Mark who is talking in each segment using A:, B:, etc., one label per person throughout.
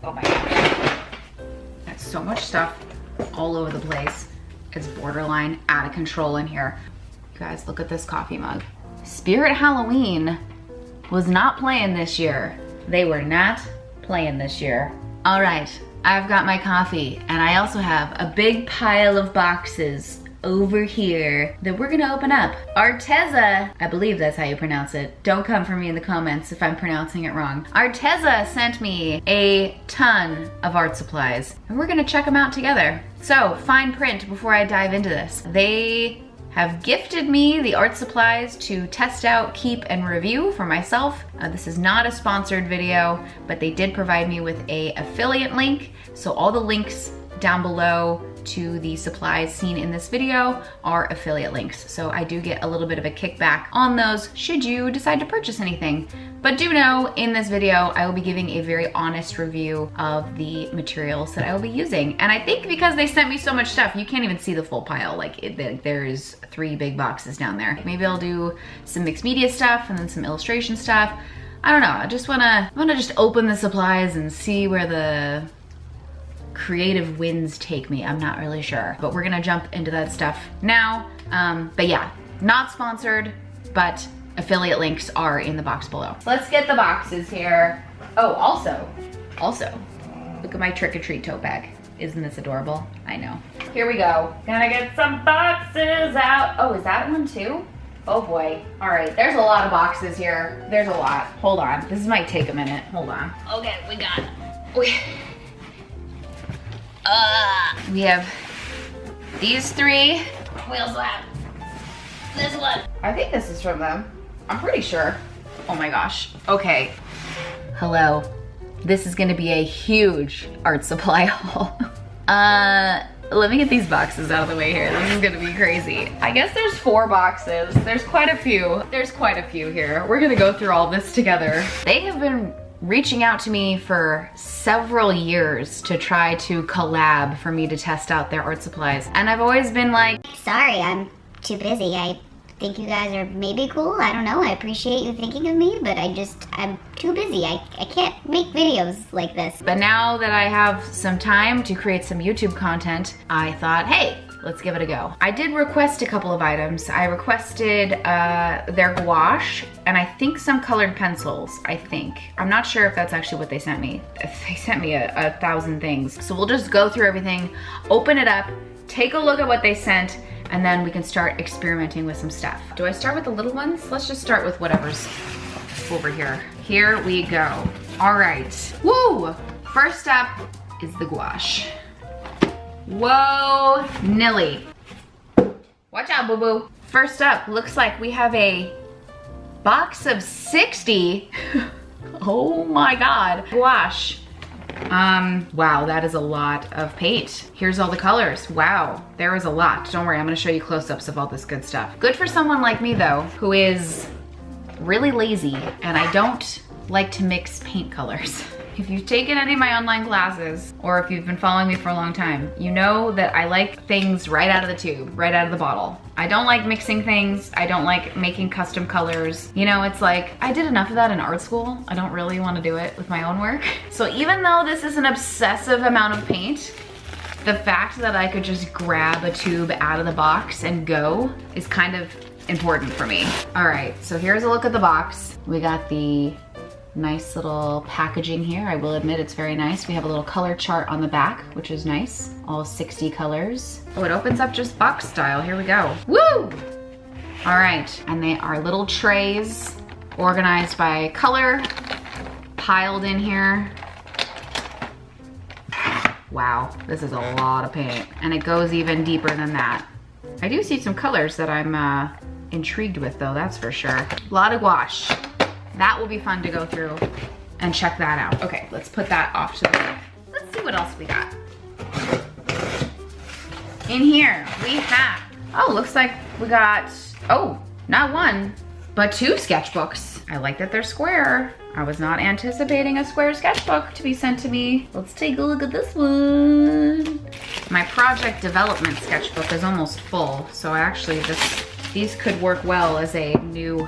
A: Oh my gosh. That's so much stuff all over the place. It's borderline out of control in here. You guys, look at this coffee mug. Spirit Halloween was not playing this year. They were not playing this year. All right, I've got my coffee, and I also have a big pile of boxes over here that we're gonna open up. Arteza, I believe that's how you pronounce it. Don't come for me in the comments if I'm pronouncing it wrong. Arteza sent me a ton of art supplies, and we're gonna check them out together. So, fine print before I dive into this. They have gifted me the art supplies to test out, keep, and review for myself. This is not a sponsored video, but they did provide me with a affiliate link. So all the links down below to the supplies seen in this video are affiliate links. So I do get a little bit of a kickback on those should you decide to purchase anything. But do know in this video, I will be giving a very honest review of the materials that I will be using. And I think because they sent me so much stuff, you can't even see the full pile. Like there's 3 big boxes down there. Maybe I'll do some mixed media stuff and then some illustration stuff. I don't know, I just wanna just open the supplies and see where the creative winds take me. I'm not really sure, but we're gonna jump into that stuff now. But yeah, not sponsored, but affiliate links are in the box below. Let's get the boxes here. Oh, also, look at my trick-or-treat tote bag. Isn't this adorable? I know. Here we go. Gonna get some boxes out. Oh, is that one too? Oh boy. All right, there's a lot of boxes here. There's a lot. Hold on, this might take a minute. Hold on. Okay, we have these 3. We also have this one. I think this is from them. I'm pretty sure. Oh my gosh. Okay. Hello. This is gonna be a huge art supply haul. Let me get these boxes out of the way here. This is gonna be crazy. I guess there's 4 boxes. There's quite a few. There's quite a few here. We're gonna go through all this together. They have been reaching out to me for several years to try to collab for me to test out their art supplies. And I've always been like,
B: sorry, I'm too busy. I think you guys are maybe cool. I don't know. I appreciate you thinking of me, but I'm too busy. I can't make videos like this.
A: But now that I have some time to create some YouTube content, I thought, hey, let's give it a go. I did request a couple of items. I requested their gouache and I think some colored pencils, I think. I'm not sure if that's actually what they sent me. They sent me a 1,000 things. So we'll just go through everything, open it up, take a look at what they sent, and then we can start experimenting with some stuff. Do I start with the little ones? Let's just start with whatever's over here. Here we go. All right. Woo! First up is the gouache. Whoa, Nilly. Watch out, boo-boo. First up, looks like we have a box of 60. Oh my God. Gouache. Wow, that is a lot of paint. Here's all the colors. Wow, there is a lot. Don't worry, I'm gonna show you close-ups of all this good stuff. Good for someone like me though, who is really lazy and I don't like to mix paint colors. If you've taken any of my online classes, or if you've been following me for a long time, you know that I like things right out of the tube, right out of the bottle. I don't like mixing things. I don't like making custom colors. You know, it's like, I did enough of that in art school. I don't really want to do it with my own work. So even though this is an obsessive amount of paint, the fact that I could just grab a tube out of the box and go is kind of important for me. All right, so here's a look at the box. We got the nice little packaging here. I will admit it's very nice. We have a little color chart on the back, which is nice. All 60 colors. Oh, it opens up just box style. Here we go. Woo! All right, and they are little trays organized by color, piled in here. Wow, this is a lot of paint. And it goes even deeper than that. I do see some colors that I'm intrigued with though, that's for sure. A lot of gouache. That will be fun to go through and check that out. Okay, let's put that off to the side. Let's see what else we got. In here, we have, oh, looks like we got, oh, not 1, but 2 sketchbooks. I like that they're square. I was not anticipating a square sketchbook to be sent to me. Let's take a look at this one. My project development sketchbook is almost full, so actually these could work well as a new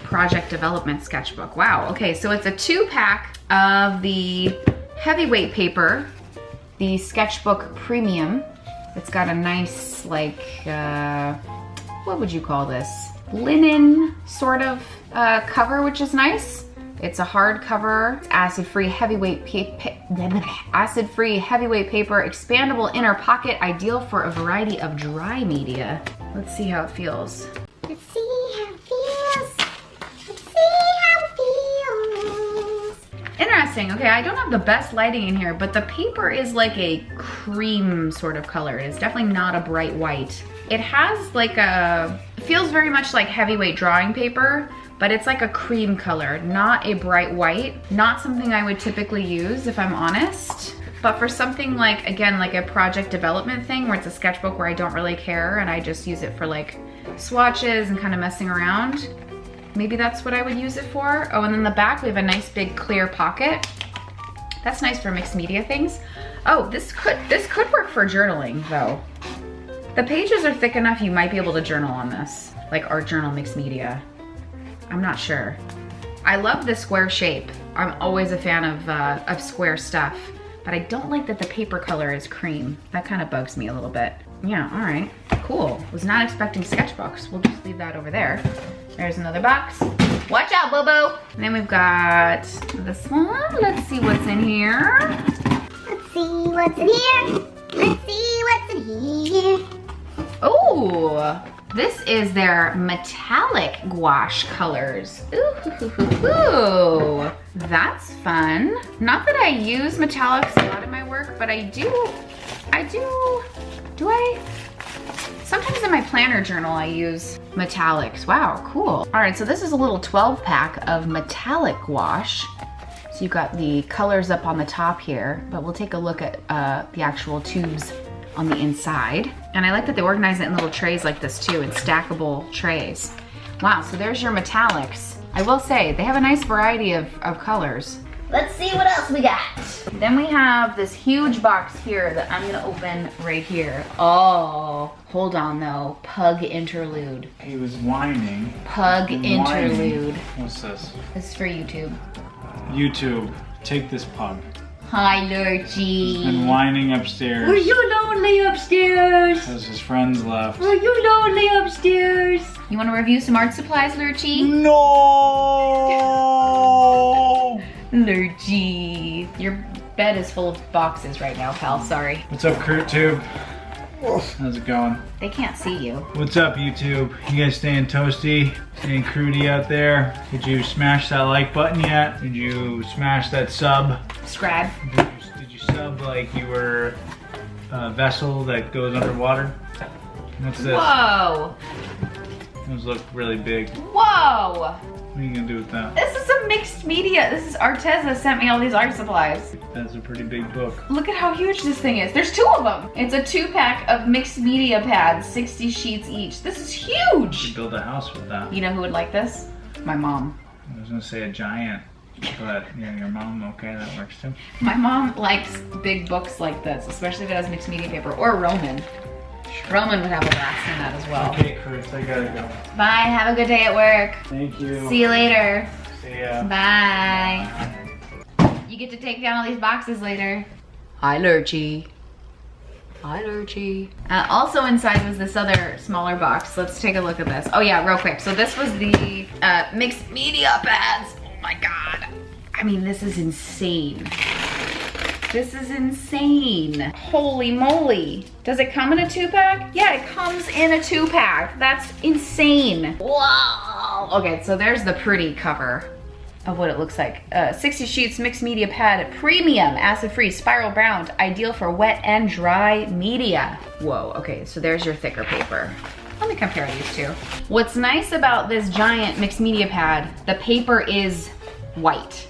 A: project development sketchbook. Wow, okay, so it's a 2-pack of the heavyweight paper, the Sketchbook Premium. It's got a nice, like, what would you call this? Linen sort of cover, which is nice. It's a hard cover, acid-free heavyweight paper, expandable inner pocket, ideal for a variety of dry media. Let's see how it feels.
B: Let's see how it feels. Let's see how it feels.
A: Interesting. Okay, I don't have the best lighting in here, but the paper is like a cream sort of color. It is definitely not a bright white. It has like a, it feels very much like heavyweight drawing paper, but it's like a cream color, not a bright white. Not something I would typically use, if I'm honest. But for something like, again, like a project development thing where it's a sketchbook where I don't really care and I just use it for like swatches and kind of messing around, maybe that's what I would use it for. Oh, and then the back, we have a nice big clear pocket. That's nice for mixed media things. Oh, this could work for journaling though. The pages are thick enough you might be able to journal on this, like art journal mixed media. I'm not sure. I love the square shape. I'm always a fan of square stuff, but I don't like that the paper color is cream. That kind of bugs me a little bit. Yeah, all right, cool. Was not expecting sketchbooks. We'll just leave that over there. There's another box. Watch out, Bobo. And then we've got this one. Let's see what's in here.
B: Let's see what's in here. Let's see what's in here.
A: Oh, this is their metallic gouache colors. Ooh, that's fun. Not that I use metallics a lot in my work, but do I? Sometimes in my planner journal I use metallics. Wow, cool. All right, so this is a little 12 pack of metallic gouache. So you've got the colors up on the top here, but we'll take a look at the actual tubes on the inside. And I like that they organize it in little trays like this too, in stackable trays. Wow, so there's your metallics. I will say, they have a nice variety of colors. Let's see what else we got. Then we have this huge box here that I'm gonna open right here. Oh, hold on though, pug interlude.
C: He was whining.
A: Pug
C: Whining.
A: interlude.
C: What's this?
A: This is for YouTube.
C: YouTube, take this pug.
A: Hi,
C: He's
A: Lurchie.
C: been whining upstairs
A: Are you lonely upstairs?
C: because his friends left.
A: Are you lonely upstairs? You want to review some art supplies, Lurchie?
C: No!
A: Lurchie. Your bed is full of boxes right now, pal. Sorry.
C: What's up, CruteTube? How's it going?
A: They can't see you.
C: What's up, YouTube? You guys staying toasty? Staying crudy out there? Did you smash that like button yet? Did you smash that sub?
A: Subscribe.
C: Did you sub like you were a vessel that goes underwater? What's this?
A: Whoa.
C: Those look really big.
A: Whoa.
C: What are you gonna do with that?
A: This is a mixed media. This is Arteza sent me all these art supplies.
C: That's a pretty big book.
A: Look at how huge this thing is. There's 2 of them. It's a 2-pack of mixed media pads, 60 sheets each. This is
C: You
A: huge.
C: could build a house with that.
A: You know who would like this? My mom.
C: I was gonna say a giant, but yeah, your mom, okay, that works too.
A: My mom likes big books like this, especially if it has mixed media paper, or Roman. Roman would have a blast in that as well.
C: Okay, Chris, I gotta go.
A: Bye, have a good day at work.
C: Thank you.
A: See you later.
C: See ya.
A: Bye. You get to take down all these boxes later. Hi, Lurchie. Hi, Lurchie. Also inside was this other smaller box. Let's take a look at this. Oh yeah, real quick. So this was the mixed media pads. Oh my God. I mean, this is insane. This is insane. Holy moly. Does it come in a 2-pack? Yeah, it comes in a 2-pack. That's insane. Wow. Okay, so there's the pretty cover of what it looks like. 60 sheets mixed media pad, premium, acid-free, spiral bound, ideal for wet and dry media. Whoa, okay, so there's your thicker paper. Let me compare these two. What's nice about this giant mixed media pad, the paper is white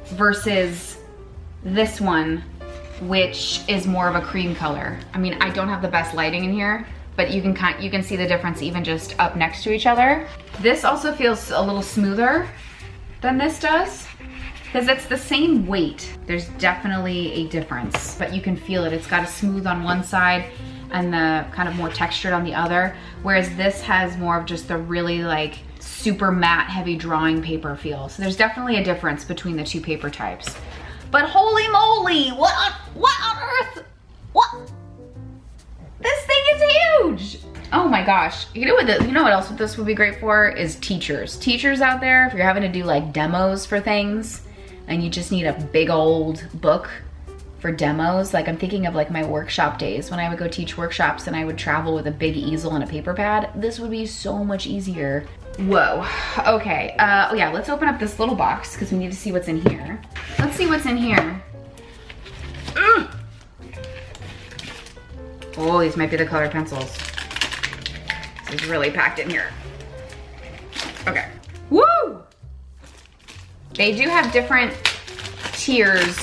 A: versus this one, which is more of a cream color. I mean, I don't have the best lighting in here, but you can see the difference even just up next to each other. This also feels a little smoother than this does, because it's the same weight. There's definitely a difference, but you can feel it. It's got a smooth on one side and the kind of more textured on the other, whereas this has more of just the really like super matte heavy drawing paper feel. So there's definitely a difference between the 2 paper types. But holy moly, what on earth? What? This thing is huge. Oh my gosh. You know what else this would be great for is teachers. Teachers out there, if you're having to do like demos for things and you just need a big old book for demos, like I'm thinking of like my workshop days when I would go teach workshops and I would travel with a big easel and a paper pad. This would be so much easier. Whoa, okay. Oh yeah, let's open up this little box because we need to see what's in here. Let's see what's in here. Ugh. Oh, these might be the colored pencils. This is really packed in here. Okay. Woo! They do have different tiers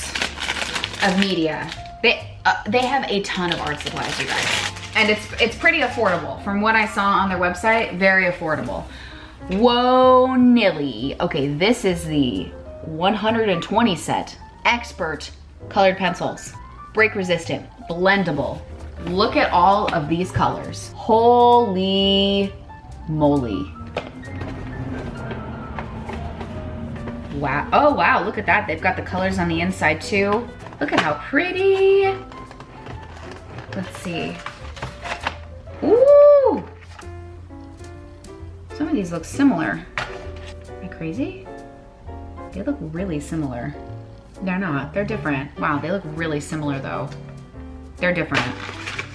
A: of media. They have a ton of art supplies, you guys. And it's pretty affordable. From what I saw on their website, very affordable. Whoa, Nilly. Okay, this is the 120 set. Expert colored pencils. Break resistant, blendable. Look at all of these colors. Holy moly. Wow, oh wow, look at that. They've got the colors on the inside too. Look at how pretty. Let's see. Ooh. Some of these look similar. Am I crazy? They look really similar. They're not, they're different. Wow, they look really similar though. They're different.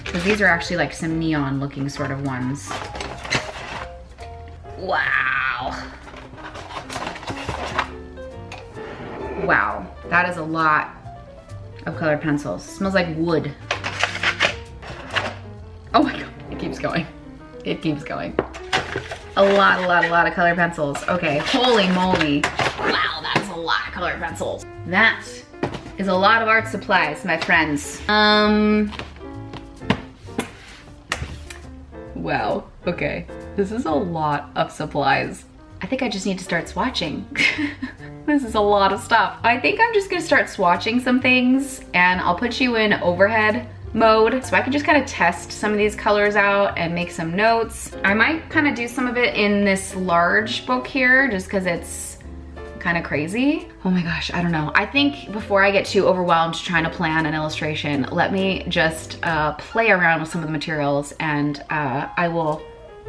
A: Because these are actually like some neon looking sort of ones. Wow. Wow, that is a lot of colored pencils. It smells like wood. Oh my God, it keeps going. It keeps going. A lot of colored pencils. Okay, holy moly. Wow, that is a lot of colored pencils. That is a lot of art supplies, my friends. Wow, okay. This is a lot of supplies. I think I just need to start swatching. This is a lot of stuff. I think I'm just gonna start swatching some things and I'll put you in overhead mode so I can just kind of test some of these colors out and make some notes. I might kind of do some of it in this large book here just because it's kind of crazy. Oh my gosh, I don't know. I think before I get too overwhelmed trying to plan an illustration, let me just play around with some of the materials and I will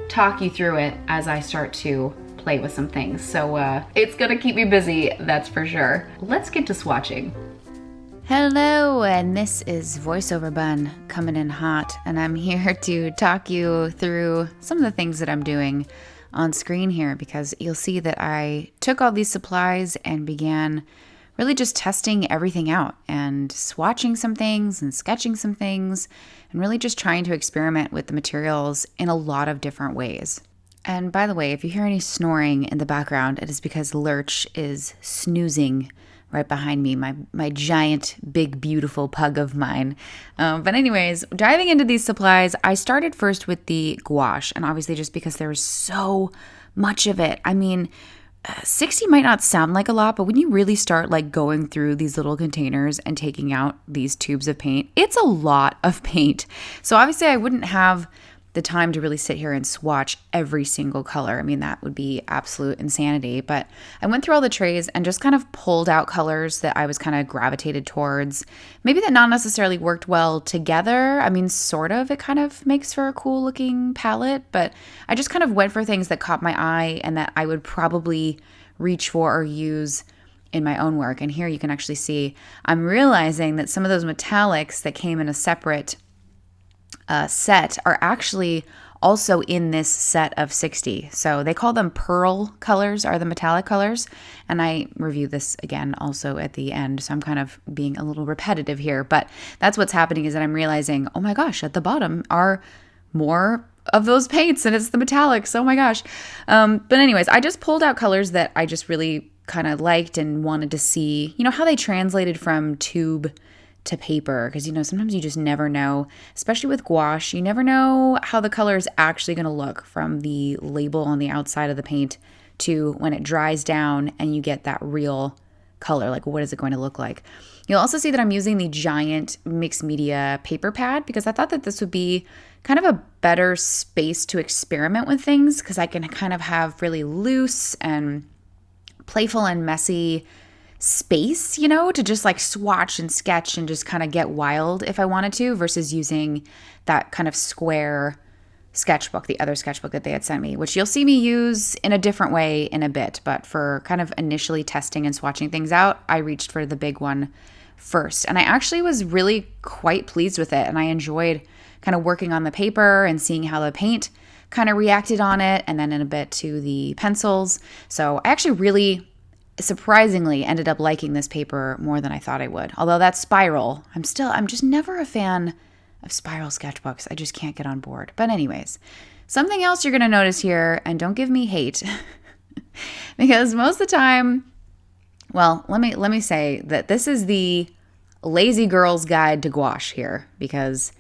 A: talk you through it as I start to play with some things. So it's gonna keep me busy, that's for sure. Let's get to swatching. Hello, and this is VoiceOver Bun coming in hot, and I'm here to talk you through some of the things that I'm doing on screen here, because you'll see that I took all these supplies and began really just testing everything out and swatching some things and sketching some things and really just trying to experiment with the materials in a lot of different ways. And by the way, if you hear any snoring in the background, it is because Lurch is snoozing right behind me, my giant, big, beautiful pug of mine. But anyways, diving into these supplies, I started first with the gouache, and obviously just because there was so much of it. I mean, 60 might not sound like a lot, but when you really start like going through these little containers and taking out these tubes of paint, it's a lot of paint. So obviously I wouldn't have the time to really sit here and swatch every single color. I mean, that would be absolute insanity. But I went through all the trays and just kind of pulled out colors that I was kind of gravitated towards. Maybe that not necessarily worked well together. I mean, sort of. It kind of makes for a cool looking palette. But I just kind of went for things that caught my eye and that I would probably reach for or use in my own work. And here you can actually see I'm realizing that some of those metallics that came in a separate set are actually also in this set of 60. So they call them pearl colors, are the metallic colors. And I review this again also at the end. So I'm kind of being a little repetitive here, but that's what's happening is that I'm realizing, oh my gosh, at the bottom are more of those paints and it's the metallics. Oh my gosh. But anyways, I just pulled out colors that I just really kind of liked and wanted to see, you know, how they translated from tube to paper, because you know sometimes you just never know, especially with gouache, you never know how the color is actually going to look from the label on the outside of the paint to when it dries down and you get that real color, like what is it going to look like. You'll also see that I'm using the giant mixed media paper pad because I thought that this would be kind of a better space to experiment with things, because I can kind of have really loose and playful and messy space, you know, to just like swatch and sketch and just kind of get wild if I wanted to, versus using that kind of square sketchbook, the other sketchbook that they had sent me, which you'll see me use in a different way in a bit. But for kind of initially testing and swatching things out, I reached for the big one first. And I actually was really quite pleased with it. And I enjoyed kind of working on the paper and seeing how the paint kind of reacted on it, and then in a bit to the pencils. So I actually really surprisingly ended up liking this paper more than I thought I would. Although that spiral, I'm just never a fan of spiral sketchbooks. I just can't get on board. But anyways, something else you're going to notice here, and don't give me hate, because most of the time, well, let me say that this is the lazy girl's guide to gouache here, because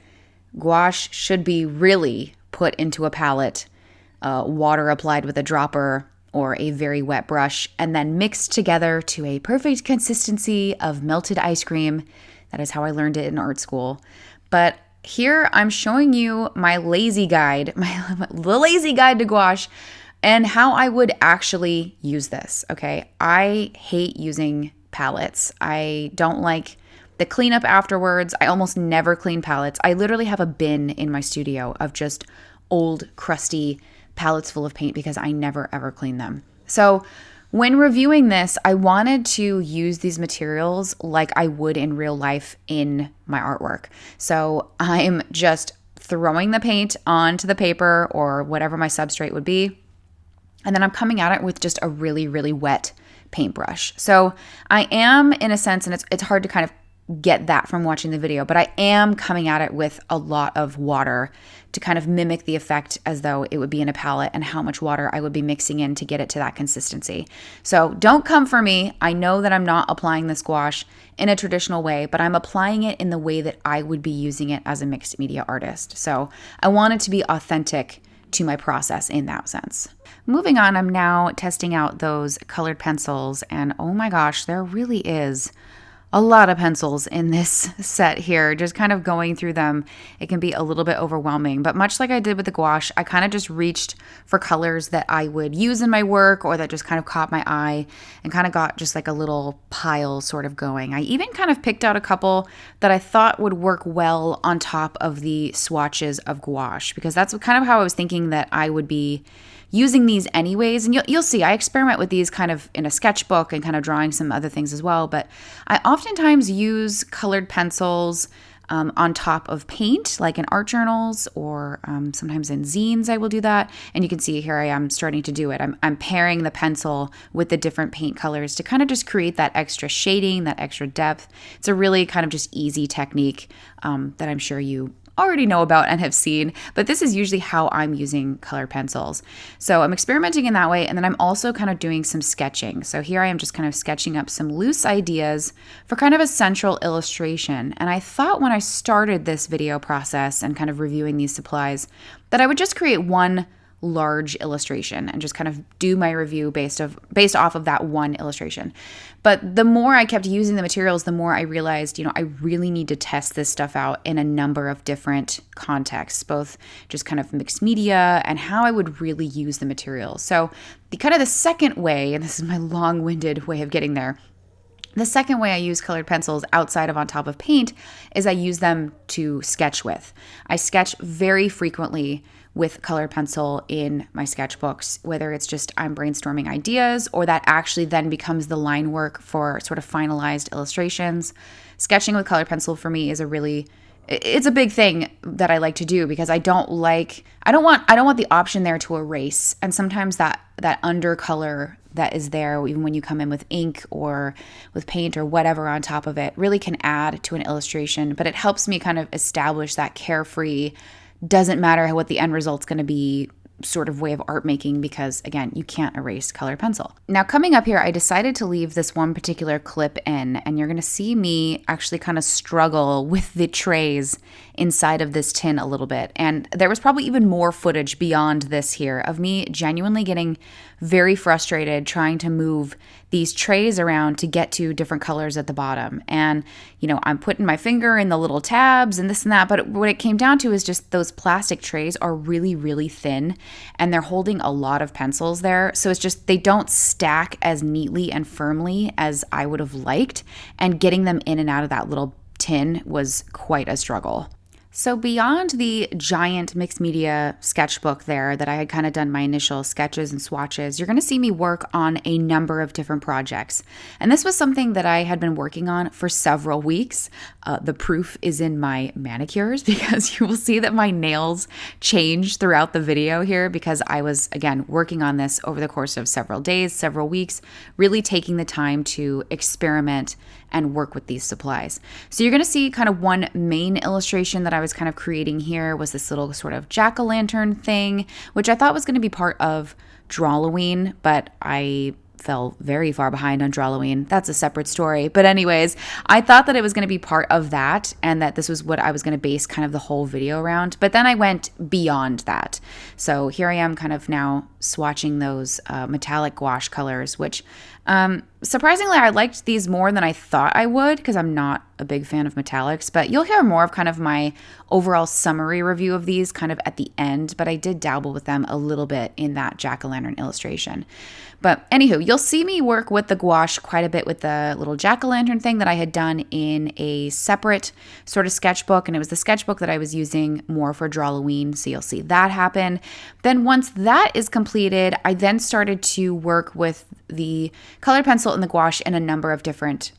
A: gouache should be really put into a palette, water applied with a dropper or a very wet brush, and then mixed together to a perfect consistency of melted ice cream. That is how I learned it in art school. But here I'm showing you my lazy guide, the lazy guide to gouache, and how I would actually use this, okay? I hate using palettes. I don't like the cleanup afterwards. I almost never clean palettes. I literally have a bin in my studio of just old, crusty palettes full of paint because I never ever clean them. So when reviewing this, I wanted to use these materials like I would in real life in my artwork. So I'm just throwing the paint onto the paper or whatever my substrate would be, and then I'm coming at it with just a really, really wet paintbrush. So I am, in a sense, and it's hard to kind of get that from watching the video, but I am coming at it with a lot of water to kind of mimic the effect as though it would be in a palette, and how much water I would be mixing in to get it to that consistency. So don't come for me. I know that I'm not applying this gouache in a traditional way, but I'm applying it in the way that I would be using it as a mixed media artist. So I want it to be authentic to my process in that sense. Moving on, I'm now testing out those colored pencils, and oh my gosh, there really is a lot of pencils in this set here. Just kind of going through them, it can be a little bit overwhelming. But much like I did with the gouache, I kind of just reached for colors that I would use in my work, or that just kind of caught my eye, and kind of got just like a little pile sort of going. I even kind of picked out a couple that I thought would work well on top of the swatches of gouache, because that's kind of how I was thinking that I would be using these anyways. And you'll see I experiment with these kind of in a sketchbook and kind of drawing some other things as well. But I oftentimes use colored pencils on top of paint, like in art journals, or sometimes in zines I will do that. And you can see here I am starting to do it. I'm pairing the pencil with the different paint colors to kind of just create that extra shading, that extra depth. It's a really kind of just easy technique that I'm sure you already know about and have seen, but this is usually how I'm using colored pencils. So I'm experimenting in that way, and then I'm also kind of doing some sketching. So here I am just kind of sketching up some loose ideas for kind of a central illustration. And I thought when I started this video process and kind of reviewing these supplies that I would just create one large illustration and just kind of do my review based off of that one illustration. But the more I kept using the materials, the more I realized, I really need to test this stuff out in a number of different contexts, both just kind of mixed media and how I would really use the materials. So the second way, and this is my long-winded way of getting there, the second way I use colored pencils outside of on top of paint is I use them to sketch with. I sketch very frequently with colored pencil in my sketchbooks, whether it's just I'm brainstorming ideas or that actually then becomes the line work for sort of finalized illustrations. Sketching with colored pencil for me is it's a big thing that I like to do, because I don't want the option there to erase. And sometimes that undercolor that is there, even when you come in with ink or with paint or whatever on top of it, really can add to an illustration. But it helps me kind of establish that carefree, doesn't matter what the end result's going to be sort of way of art making, because again, you can't erase colored pencil. Now coming up here, I decided to leave this one particular clip in, and you're going to see me actually kind of struggle with the trays inside of this tin a little bit. And there was probably even more footage beyond this here of me genuinely getting very frustrated trying to move these trays around to get to different colors at the bottom. And, I'm putting my finger in the little tabs and this and that, but what it came down to is just those plastic trays are really, really thin. and they're holding a lot of pencils there. So it's just, they don't stack as neatly and firmly as I would have liked, and getting them in and out of that little tin was quite a struggle. So beyond the giant mixed media sketchbook there that I had kind of done my initial sketches and swatches, you're going to see me work on a number of different projects. And this was something that I had been working on for several weeks. The proof is in my manicures, because you will see that my nails change throughout the video here, because I was, again, working on this over the course of several days, several weeks, really taking the time to experiment and work with these supplies. So you're going to see kind of one main illustration that I was kind of creating here was this little sort of jack-o'-lantern thing, which I thought was going to be part of Drawloween, but I fell very far behind on Drawloween. That's a separate story. But anyways, I thought that it was going to be part of that, and that this was what I was going to base kind of the whole video around. But then I went beyond that. So here I am kind of now swatching those metallic gouache colors, which surprisingly, I liked these more than I thought I would, because I'm not a big fan of metallics, but you'll hear more of kind of my overall summary review of these kind of at the end, but I did dabble with them a little bit in that jack-o'-lantern illustration. But anywho, you'll see me work with the gouache quite a bit with the little jack-o'-lantern thing that I had done in a separate sort of sketchbook, and it was the sketchbook that I was using more for Drawloween, so you'll see that happen. Then once that is completed, I then started to work with the colored pencil and the gouache in a number of different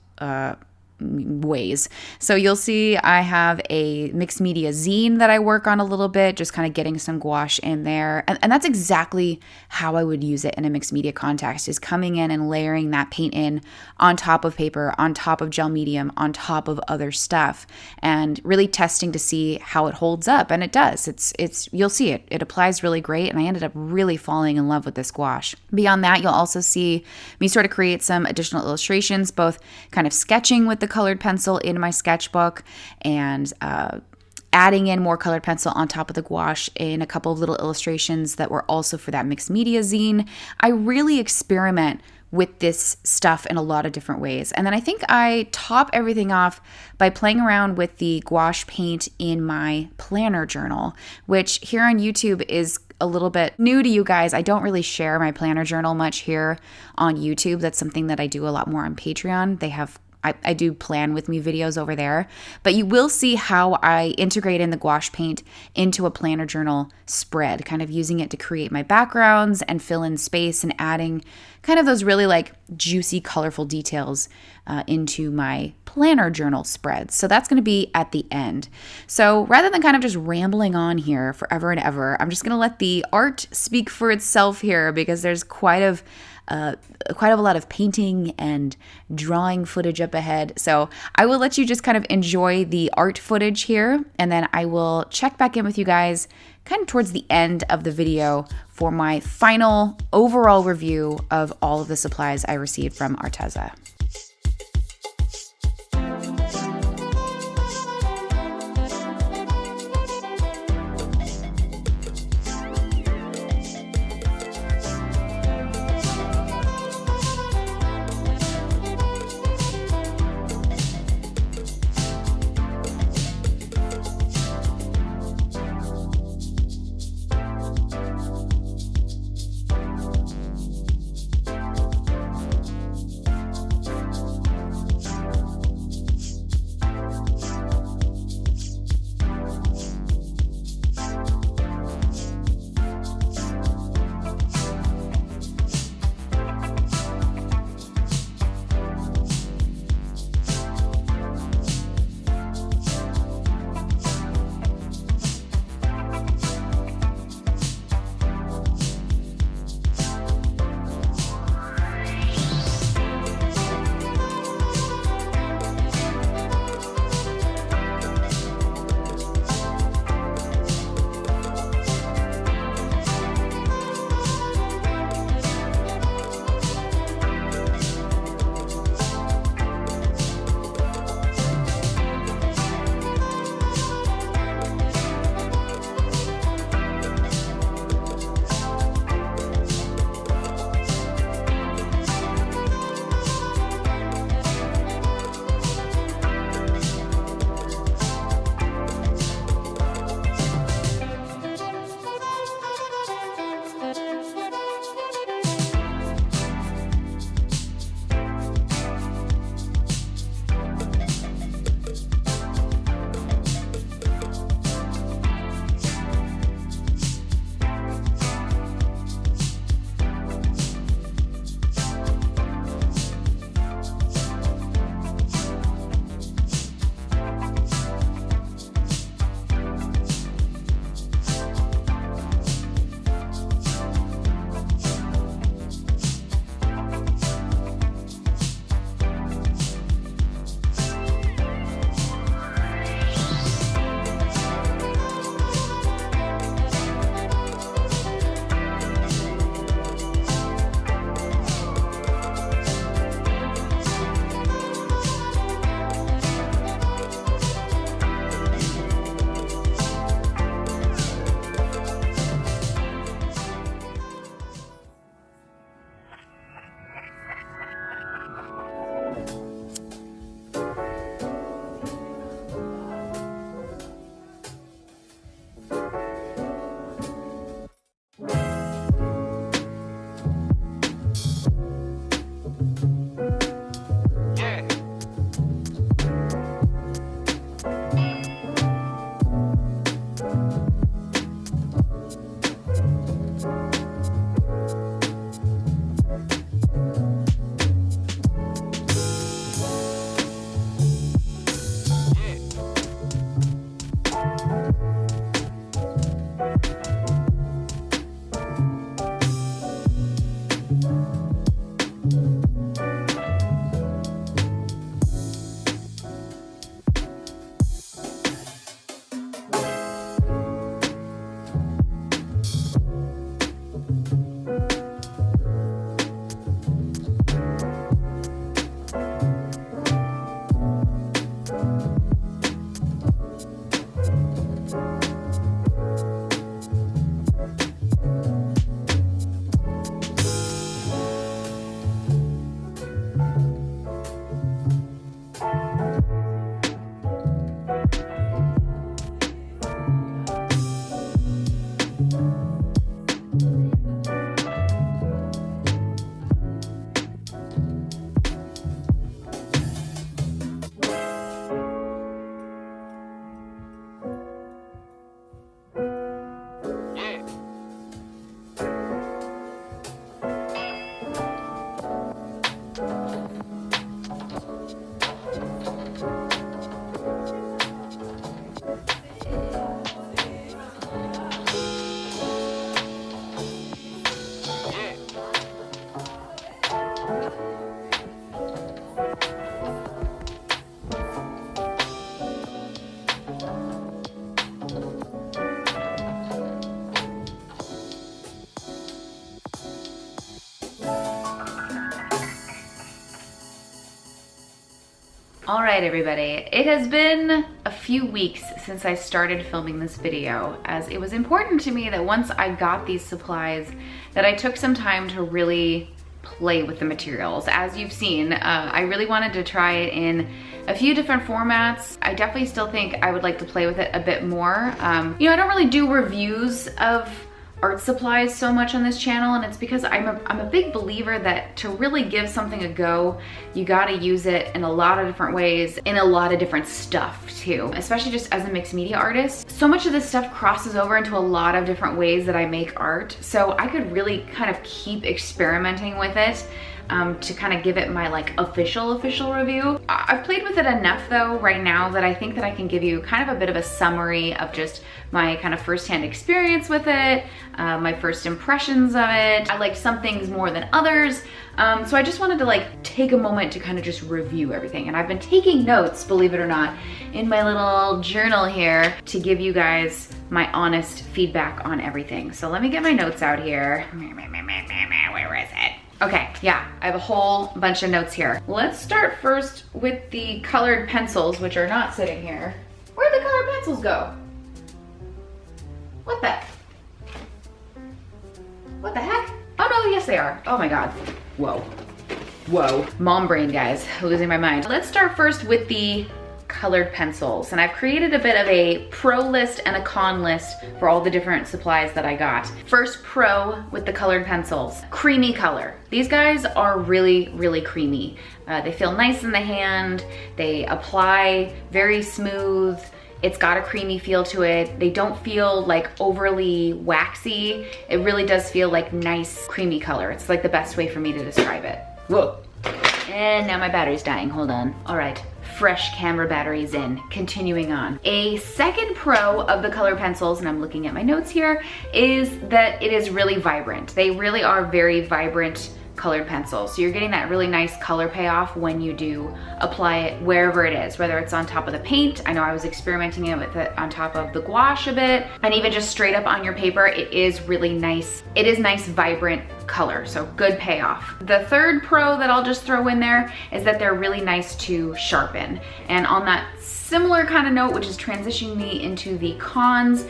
A: ways. So you'll see I have a mixed media zine that I work on a little bit, just kind of getting some gouache in there. And that's exactly how I would use it in a mixed media context, is coming in and layering that paint in on top of paper, on top of gel medium, on top of other stuff, and really testing to see how it holds up. And it does. It's you'll see it applies really great. And I ended up really falling in love with this gouache. Beyond that, you'll also see me sort of create some additional illustrations, both kind of sketching with the colored pencil in my sketchbook and adding in more colored pencil on top of the gouache in a couple of little illustrations that were also for that mixed media zine. I really experiment with this stuff in a lot of different ways. And then I think I top everything off by playing around with the gouache paint in my planner journal, which here on YouTube is a little bit new to you guys. I don't really share my planner journal much here on YouTube. That's something that I do a lot more on Patreon. They have I do plan with me videos over there, but you will see how I integrate in the gouache paint into a planner journal spread, kind of using it to create my backgrounds and fill in space and adding kind of those really like juicy, colorful details into my planner journal spreads. So that's going to be at the end. So rather than kind of just rambling on here forever and ever, I'm just going to let the art speak for itself here, because there's quite a lot of painting and drawing footage up ahead. So I will let you just kind of enjoy the art footage here, and then I will check back in with you guys kind of towards the end of the video for my final overall review of all of the supplies I received from Arteza. All right, everybody. It has been a few weeks since I started filming this video, as it was important to me that once I got these supplies, that I took some time to really play with the materials. As you've seen, I really wanted to try it in a few different formats. I definitely still think I would like to play with it a bit more. You know, I don't really do reviews of art supplies so much on this channel, and it's because I'm a big believer that to really give something a go, you gotta use it in a lot of different ways, in a lot of different stuff too, especially just as a mixed media artist. So much of this stuff crosses over into a lot of different ways that I make art, so I could really kind of keep experimenting with it to kind of give it my like official review. I've played with it enough though right now that I think that I can give you kind of a bit of a summary of just my kind of firsthand experience with it, my first impressions of it. I like some things more than others. So I just wanted to like take a moment to kind of just review everything. And I've been taking notes, believe it or not, in my little journal here to give you guys my honest feedback on everything. So let me get my notes out here. Where is it? Okay, yeah, I have a whole bunch of notes here. Let's start first with the colored pencils, which are not sitting here. Where'd the colored pencils go? What the heck? Oh no, yes they are. Oh my God. Whoa. Whoa. Mom brain, guys. Losing my mind. Let's start first with the colored pencils, and I've created a bit of a pro list and a con list for all the different supplies that I got. First pro with the colored pencils. Creamy color. These guys are really creamy. They feel nice in the hand. They apply very smooth. It's got a creamy feel to it. They don't feel like overly waxy. It really does feel like nice creamy color. It's like the best way for me to describe it. Whoa. And now my battery's dying, hold on. All right, fresh camera batteries in, continuing on. A second pro of the color pencils, and I'm looking at my notes here, is that it is really vibrant. They really are very vibrant colored pencils. So you're getting that really nice color payoff when you do apply it wherever it is, whether it's on top of the paint. I know I was experimenting with it on top of the gouache a bit, and even just straight up on your paper, it is really nice. It is nice, vibrant color, so good payoff. The third pro that I'll just throw in there is that they're really nice to sharpen. And on that similar kind of note, which is transitioning me into the cons,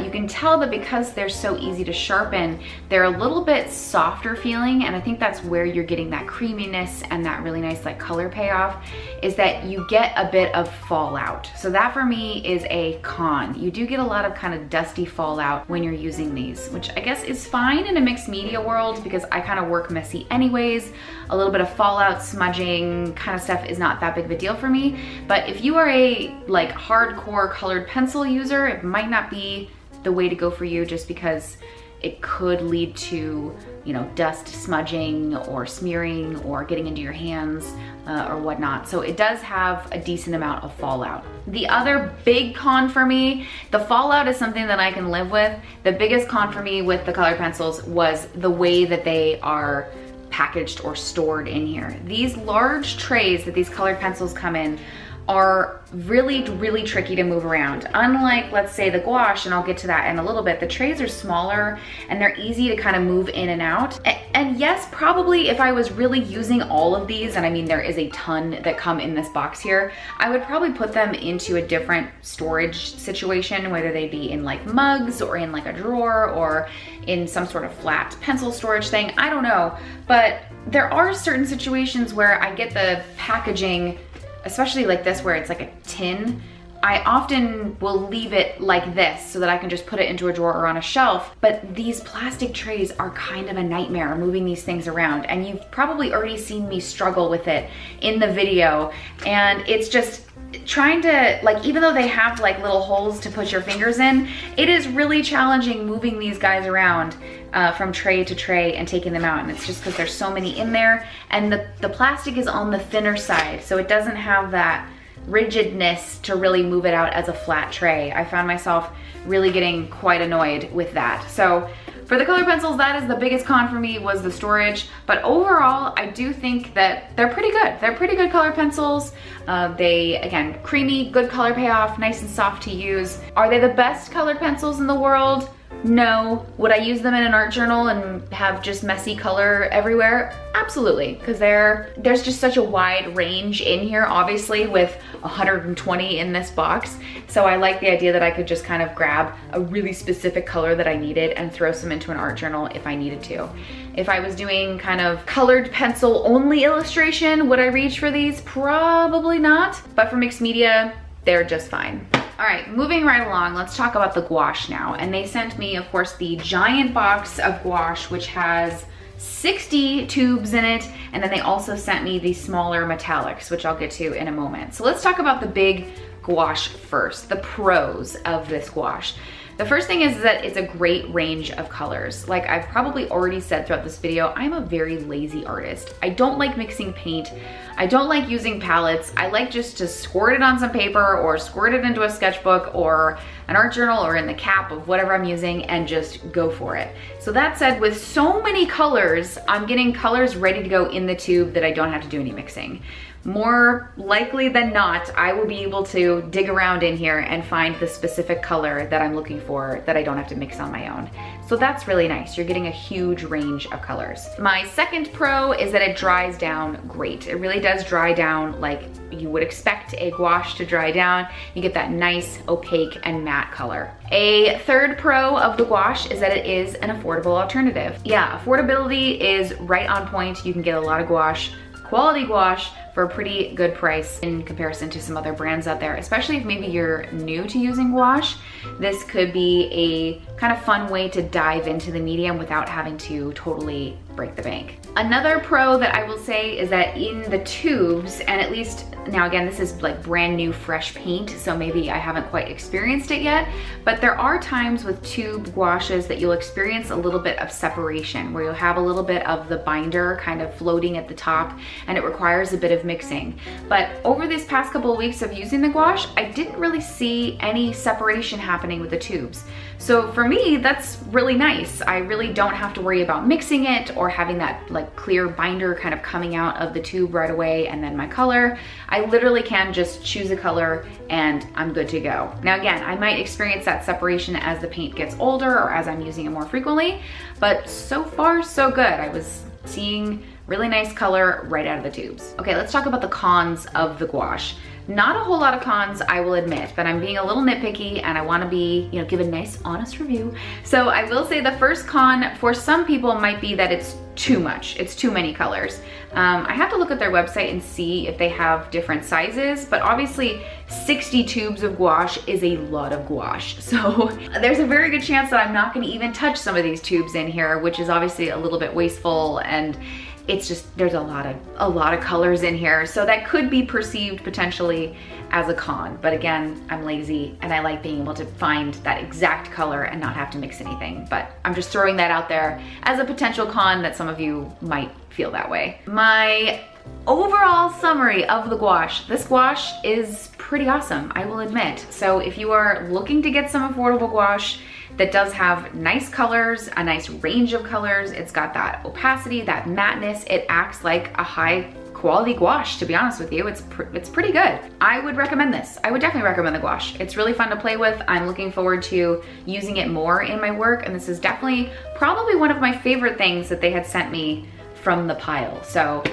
A: you can tell that because they're so easy to sharpen, they're a little bit softer feeling, and I think that's where you're getting that creaminess and that really nice like color payoff, is that you get a bit of fallout. So that for me is a con. You do get a lot of kind of dusty fallout when you're using these, which I guess is fine in a mixed media world because I kind of work messy anyways. A little bit of fallout, smudging kind of stuff is not that big of a deal for me. But if you are a like hardcore colored pencil user, it might not be the way to go for you, just because it could lead to, you know, dust smudging or smearing or getting into your hands or whatnot. So it does have a decent amount of fallout. The other big con for me, the fallout is something that I can live with. The biggest con for me with the colored pencils was the way that they are packaged or stored in here. These large trays that these colored pencils come in are really tricky to move around. Unlike, let's say, the gouache, and I'll get to that in a little bit, the trays are smaller and they're easy to kind of move in and out. And yes, probably if I was really using all of these, and I mean there is a ton that come in this box here, I would probably put them into a different storage situation, whether they be in like mugs or in like a drawer or in some sort of flat pencil storage thing, I don't know. But there are certain situations where I get the packaging, especially like this where it's like a tin, I often will leave it like this so that I can just put it into a drawer or on a shelf. But these plastic trays are kind of a nightmare moving these things around, and you've probably already seen me struggle with it in the video. And it's just trying to, like, even though they have like little holes to put your fingers in, it is really challenging moving these guys around from tray to tray and taking them out. And it's just because there's so many in there, and the plastic is on the thinner side, so it doesn't have that rigidness to really move it out as a flat tray. I found myself really getting quite annoyed with that. So for the color pencils, that is the biggest con for me, was the storage. But overall, I do think that they're pretty good. They're pretty good color pencils. They, again, creamy, good color payoff, nice and soft to use. Are they the best colored pencils in the world? No. Would I use them in an art journal and have just messy color everywhere? Absolutely, because there's just such a wide range in here, obviously, with 120 in this box. So I like the idea that I could just kind of grab a really specific color that I needed and throw some into an art journal if I needed to. If I was doing kind of colored pencil only illustration, would I reach for these? Probably not, but for mixed media, they're just fine. All right, moving right along, let's talk about the gouache now. And they sent me, of course, the giant box of gouache, which has 60 tubes in it. And then they also sent me the smaller metallics, which I'll get to in a moment. So let's talk about the big gouache first, the pros of this gouache. The first thing is that it's a great range of colors. Like I've probably already said throughout this video, I'm a very lazy artist. I don't like mixing paint. I don't like using palettes. I like just to squirt it on some paper or squirt it into a sketchbook or an art journal or in the cap of whatever I'm using and just go for it. So that said, with so many colors, I'm getting colors ready to go in the tube that I don't have to do any mixing. More likely than not, I will be able to dig around in here and find the specific color that I'm looking for that I don't have to mix on my own. So that's really nice. You're getting a huge range of colors. My second pro is that it dries down great. It really does dry down like you would expect a gouache to dry down. You get that nice opaque and matte color. A third pro of the gouache is that it is an affordable alternative. Yeah, affordability is right on point. You can get a lot of gouache, quality gouache, for a pretty good price in comparison to some other brands out there, especially if maybe you're new to using gouache. This could be a kind of fun way to dive into the medium without having to totally break the bank. Another pro that I will say is that in the tubes, and at least now again, this is like brand new fresh paint, so maybe I haven't quite experienced it yet, but there are times with tube gouaches that you'll experience a little bit of separation, where you'll have a little bit of the binder kind of floating at the top, and it requires a bit of mixing. But over this past couple of weeks of using the gouache, I didn't really see any separation happening with the tubes. So for me, that's really nice. I really don't have to worry about mixing it or having that like clear binder kind of coming out of the tube right away and then my color. I literally can just choose a color and I'm good to go. Now again, I might experience that separation as the paint gets older or as I'm using it more frequently, but so far so good. I was seeing really nice color right out of the tubes. Okay, let's talk about the cons of the gouache. Not a whole lot of cons, I will admit, but I'm being a little nitpicky and I wanna be, give a nice, honest review. So I will say the first con for some people might be that it's too much. It's too many colors. I have to look at their website and see if they have different sizes, but obviously 60 tubes of gouache is a lot of gouache. So there's a very good chance that I'm not gonna even touch some of these tubes in here, which is obviously a little bit wasteful, and it's just, there's a lot of colors in here. So that could be perceived potentially as a con. But again, I'm lazy and I like being able to find that exact color and not have to mix anything. But I'm just throwing that out there as a potential con that some of you might feel that way. My overall summary of the gouache, this gouache is pretty awesome, I will admit. So if you are looking to get some affordable gouache that does have nice colors, a nice range of colors, it's got that opacity, that matteness, it acts like a high quality gouache, to be honest with you. It's pretty good. I would recommend this. I would definitely recommend the gouache. It's really fun to play with. I'm looking forward to using it more in my work, and this is definitely probably one of my favorite things that they had sent me from the pile. So,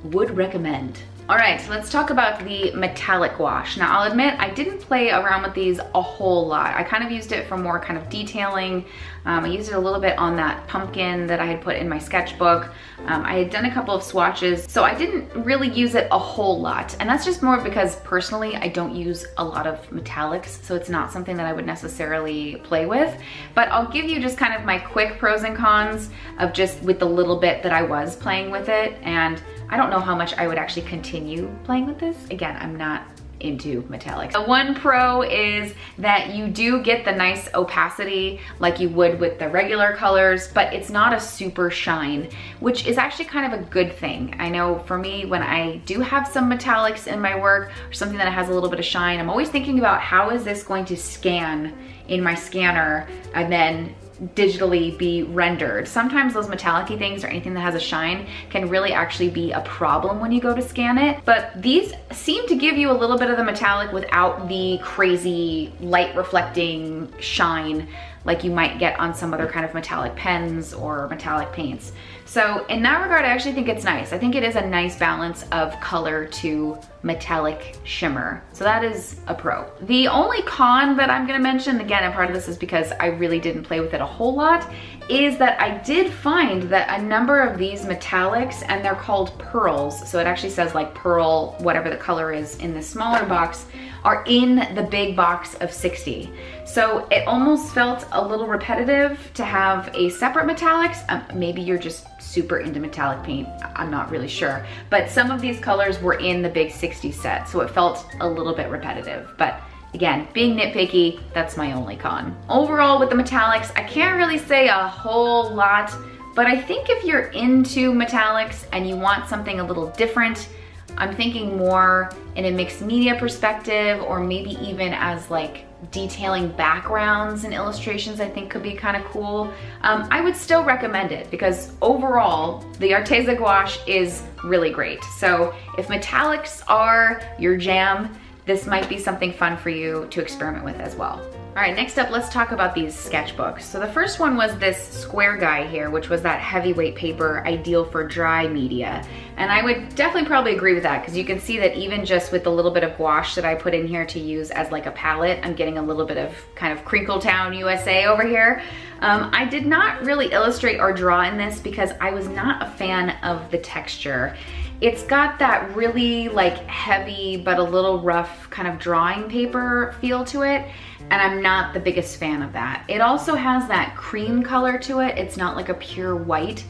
A: would recommend. All right, so let's talk about the metallic gouache. Now I'll admit I didn't play around with these a whole lot. I kind of used it for more kind of detailing. I used it a little bit on that pumpkin that I had put in my sketchbook. I had done a couple of swatches, so I didn't really use it a whole lot. And that's just more because personally, I don't use a lot of metallics, so it's not something that I would necessarily play with. But I'll give you just kind of my quick pros and cons of just with the little bit that I was playing with it. And I don't know how much I would actually continue playing with this. Again, I'm not into metallics. The one pro is that you do get the nice opacity like you would with the regular colors, but it's not a super shine, which is actually kind of a good thing. I know for me, when I do have some metallics in my work or something that has a little bit of shine, I'm always thinking about how is this going to scan in my scanner and then digitally be rendered. Sometimes those metallic-y things or anything that has a shine can really actually be a problem when you go to scan it. But these seem to give you a little bit of the metallic without the crazy light reflecting shine like you might get on some other kind of metallic pens or metallic paints. So in that regard, I actually think it's nice. I think it is a nice balance of color to metallic shimmer. So that is a pro. The only con that I'm gonna mention, again, and part of this is because I really didn't play with it a whole lot, is that I did find that a number of these metallics, and they're called pearls, so it actually says like pearl, whatever the color is in the smaller box, are in the big box of 60. So it almost felt a little repetitive to have a separate metallics. Maybe you're just super into metallic paint, I'm not really sure. But some of these colors were in the big 60 set, so it felt a little bit repetitive. But again, being nitpicky, that's my only con. Overall with the metallics, I can't really say a whole lot, but I think if you're into metallics and you want something a little different, I'm thinking more in a mixed media perspective, or maybe even as like detailing backgrounds and illustrations, I think could be kind of cool. I would still recommend it because overall, the Arteza gouache is really great. So if metallics are your jam, this might be something fun for you to experiment with as well. All right, next up, let's talk about these sketchbooks. So the first one was this square guy here, which was that heavyweight paper, ideal for dry media. And I would definitely probably agree with that, because you can see that even just with the little bit of gouache that I put in here to use as like a palette, I'm getting a little bit of kind of Crinkletown, USA over here. I did not really illustrate or draw in this because I was not a fan of the texture. It's got that really like heavy but a little rough kind of drawing paper feel to it, and I'm not the biggest fan of that. It also has that cream color to it. It's not like a pure white.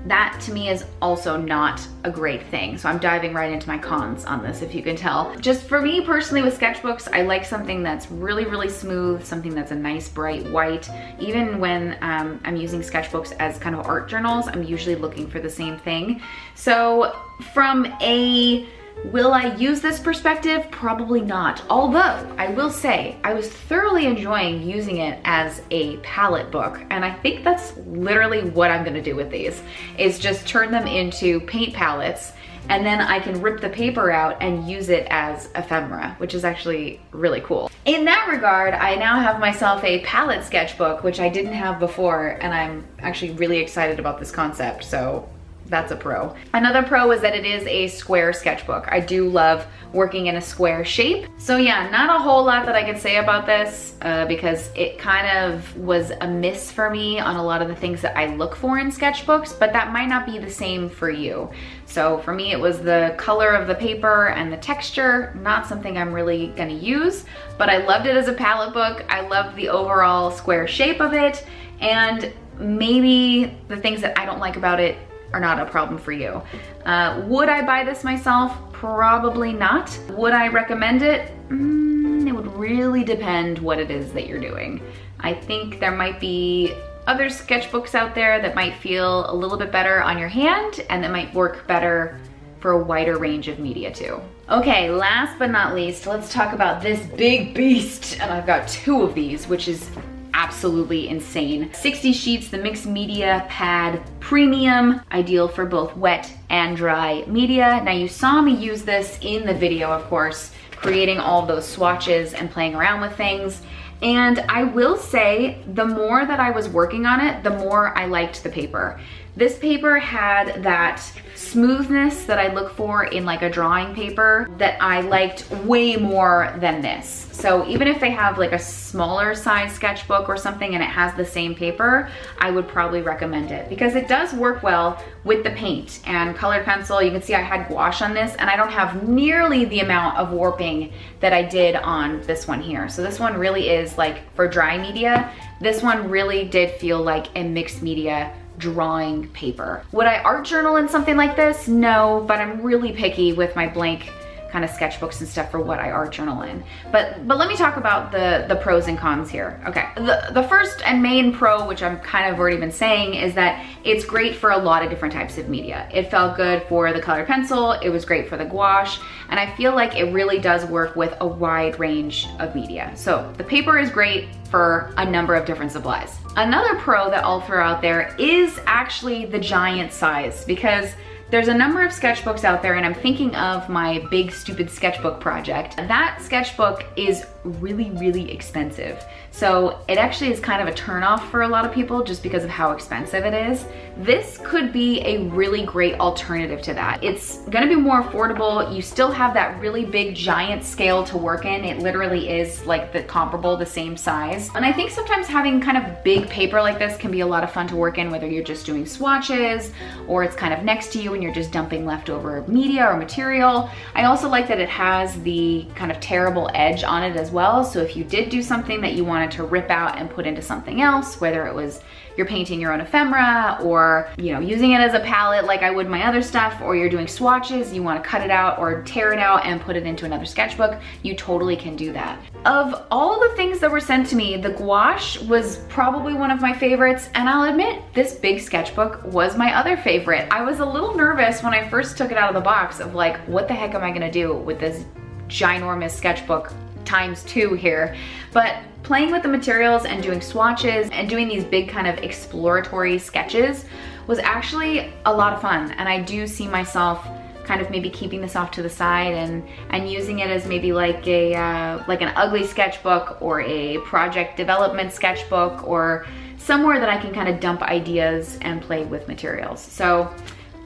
A: That to me is also not a great thing. So I'm diving right into my cons on this, if you can tell. Just for me personally with sketchbooks, I like something that's really, really smooth, something that's a nice bright white. Even when I'm using sketchbooks as kind of art journals, I'm usually looking for the same thing. So from a will I use this perspective? Probably not. Although I will say I was thoroughly enjoying using it as a palette book, and I think that's literally what I'm gonna do with these, is just turn them into paint palettes, and then I can rip the paper out and use it as ephemera, which is actually really cool. In that regard, I now have myself a palette sketchbook, which I didn't have before, and I'm actually really excited about this concept, so that's a pro. Another pro is that it is a square sketchbook. I do love working in a square shape. So yeah, not a whole lot that I could say about this because it kind of was a miss for me on a lot of the things that I look for in sketchbooks, but that might not be the same for you. So for me, it was the color of the paper and the texture, not something I'm really gonna use, but I loved it as a palette book. I loved the overall square shape of it, and maybe the things that I don't like about it are not a problem for you. Would I buy this myself? Probably not. Would I recommend it? It would really depend what it is that you're doing. I think there might be other sketchbooks out there that might feel a little bit better on your hand and that might work better for a wider range of media too. Okay, last but not least, let's talk about this big beast. And I've got two of these, which is absolutely insane. 60 sheets, the mixed media pad premium, ideal for both wet and dry media. Now you saw me use this in the video, of course, creating all those swatches and playing around with things. And I will say, the more that I was working on it, the more I liked the paper. This paper had that smoothness that I look for in like a drawing paper that I liked way more than this. So even if they have like a smaller size sketchbook or something and it has the same paper, I would probably recommend it because it does work well with the paint and colored pencil. You can see I had gouache on this and I don't have nearly the amount of warping that I did on this one here. So this one really is like for dry media. This one really did feel like a mixed media drawing paper. Would I art journal in something like this? No, but I'm really picky with my blank kind of sketchbooks and stuff for what I art journal in. But let me talk about the pros and cons here. Okay, the first and main pro, which I'm kind of already been saying, is that it's great for a lot of different types of media. It felt good for the colored pencil, it was great for the gouache, and I feel like it really does work with a wide range of media. So the paper is great for a number of different supplies. Another pro that I'll throw out there is actually the giant size, because there's a number of sketchbooks out there, and I'm thinking of my big stupid sketchbook project. That sketchbook is really, really expensive. So it actually is kind of a turnoff for a lot of people just because of how expensive it is. This could be a really great alternative to that. It's gonna be more affordable. You still have that really big giant scale to work in. It literally is like the same size. And I think sometimes having kind of big paper like this can be a lot of fun to work in, whether you're just doing swatches or it's kind of next to you and you're just dumping leftover media or material. I also like that it has the kind of tearable edge on it as well. So if you did do something that you wanted to rip out and put into something else, whether it was you're painting your own ephemera or, you know, using it as a palette like I would my other stuff, or you're doing swatches, you want to cut it out or tear it out and put it into another sketchbook, you totally can do that. Of all the things that were sent to me, the gouache was probably one of my favorites, and I'll admit this big sketchbook was my other favorite. I was a little nervous when I first took it out of the box of like, what the heck am I gonna do with this ginormous sketchbook ×2 here? But playing with the materials and doing swatches and doing these big kind of exploratory sketches was actually a lot of fun. And I do see myself kind of maybe keeping this off to the side and using it as maybe like like an ugly sketchbook or a project development sketchbook, or somewhere that I can kind of dump ideas and play with materials. So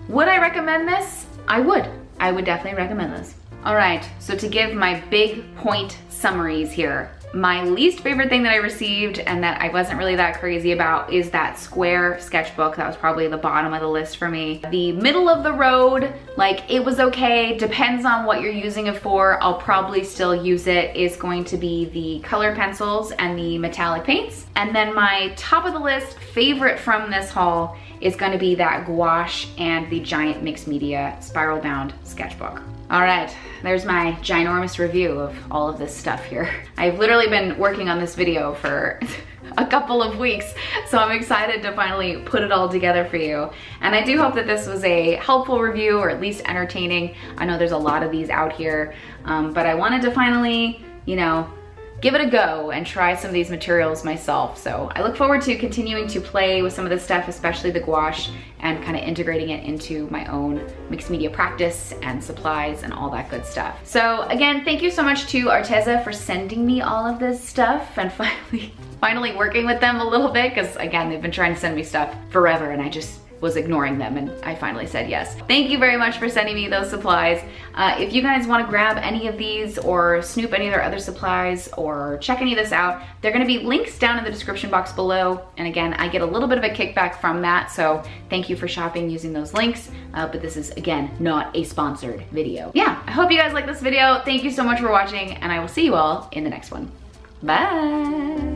A: would I recommend this? I would definitely recommend this. All right, so to give my big point summaries here, my least favorite thing that I received and that I wasn't really that crazy about is that square sketchbook. That was probably the bottom of the list for me. The middle of the road, like, it was okay, depends on what you're using it for. I'll probably still use it, is going to be the color pencils and the metallic paints. And then my top of the list favorite from this haul is gonna be that gouache and the giant mixed media spiral bound sketchbook. All right, there's my ginormous review of all of this stuff here. I've literally been working on this video for a couple of weeks, so I'm excited to finally put it all together for you. And I do hope that this was a helpful review, or at least entertaining. I know there's a lot of these out here, but I wanted to finally, you know, give it a go and try some of these materials myself. So I look forward to continuing to play with some of this stuff, especially the gouache, and kind of integrating it into my own mixed media practice and supplies and all that good stuff. So again, thank you so much to Arteza for sending me all of this stuff and finally working with them a little bit, because again, they've been trying to send me stuff forever and I just was ignoring them, and I finally said yes. Thank you very much for sending me those supplies. If you guys want to grab any of these or snoop any of their other supplies or check any of this out, they're going to be links down in the description box below. And again, I get a little bit of a kickback from that, so thank you for shopping using those links. But this is, again, not a sponsored video. Yeah, I hope you guys like this video. Thank you so much for watching, and I will see you all in the next one. Bye!